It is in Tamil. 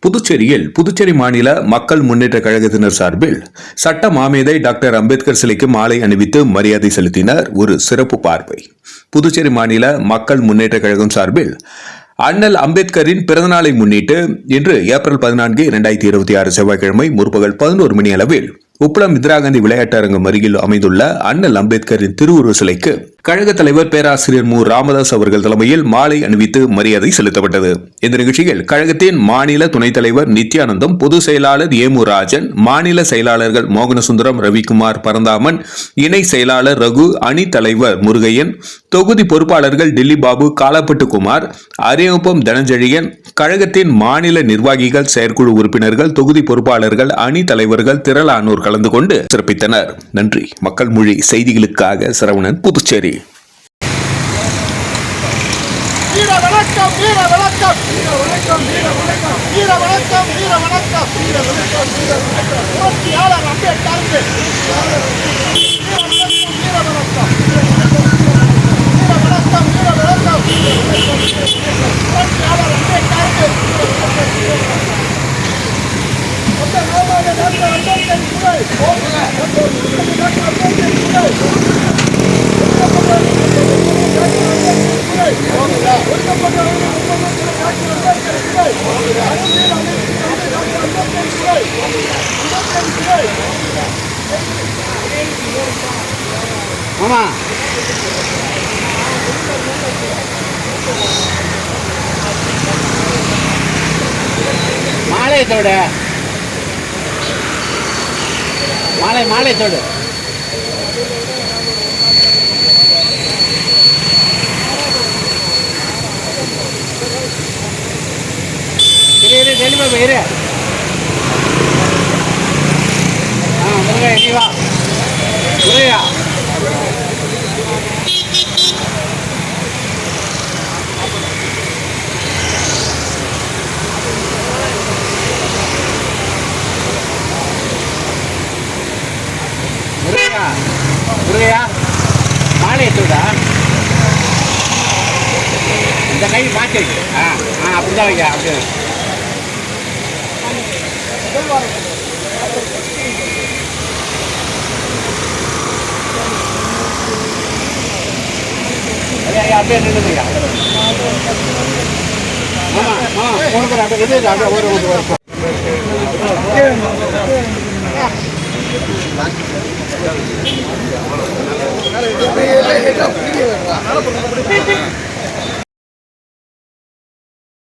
புதுச்சேரியில் புதுச்சேரி மாநில மக்கள் முன்னேற்ற கழகத்தினர் சார்பில் சட்ட மாமேதை டாக்டர் அம்பேத்கர் சிலைக்கு மாலை அணிவித்து மரியாதை செலுத்தினர். ஒரு சிறப்பு பார்வை. புதுச்சேரி மாநில மக்கள் முன்னேற்ற கழகம் சார்பில் அண்ணல் அம்பேத்கரின் பிறந்தநாளை முன்னிட்டு இன்று ஏப்ரல் 14, 2026 செவ்வாய்க்கிழமை முற்பகல் 11 மணி அளவில் உப்பளம் இந்திரா காந்தி விளையாட்டு அரங்கம் அருகில் அமைந்துள்ள அண்ணல் அம்பேத்கரின் திருவுருவ சிலைக்கு கழக தலைவர் பேராசிரியர் மு. ராமதாஸ் அவர்கள் தலைமையில் மாலை அணிவித்து மரியாதை செலுத்தப்பட்டது. இந்த நிகழ்ச்சியில் கழகத்தின் மாநில துணைத் தலைவர் நித்யானந்தம், பொதுச் செயலாளர் ஏ. மு. ராஜன், மாநில செயலாளர்கள் மோகனசுந்தரம், ரவிக்குமார், பரந்தாமன், இணை செயலாளர் ரகு, அணி தலைவர் முருகையன், தொகுதி பொறுப்பாளர்கள் டில்லி பாபு, காலாப்பட்டு குமார், அரியப்பம் தனஞ்செழியன், கழகத்தின் மாநில நிர்வாகிகள், செயற்குழு உறுப்பினர்கள், தொகுதி பொறுப்பாளர்கள், அணி தலைவர்கள் திரளானோர் கலந்து கொண்டு சிறப்பித்தனர். நன்றி. மக்கள் மொழி செய்திகளுக்காக சரவணன், புதுச்சேரி. வீர வணக்கம், வீர வணக்கம், வீர வணக்கம், வீர வணக்கம், வீர வணக்கம், வீர வணக்கம், வீர வணக்கம், வீர வணக்கம். புரட்சியாளர் அம்பேத்கருக்கு வீர வணக்கம், வீர வணக்கம், வீர வணக்கம், வீர வணக்கம், புரட்சியாளர் அம்பேத்கருக்கு ஆமா மாலையத்தோட மாலையத்தோடு டெலிவரி இரு. முருகா நீ வா முருகா. முருகையா மாலையத்தோடா இந்த கை மாற்றி வைக்க. அப்படிதான் வைக்க. அப்படி அப்படியே நின்றுயா. உனக்கு அப்படியே இது அப்படியே ஒரு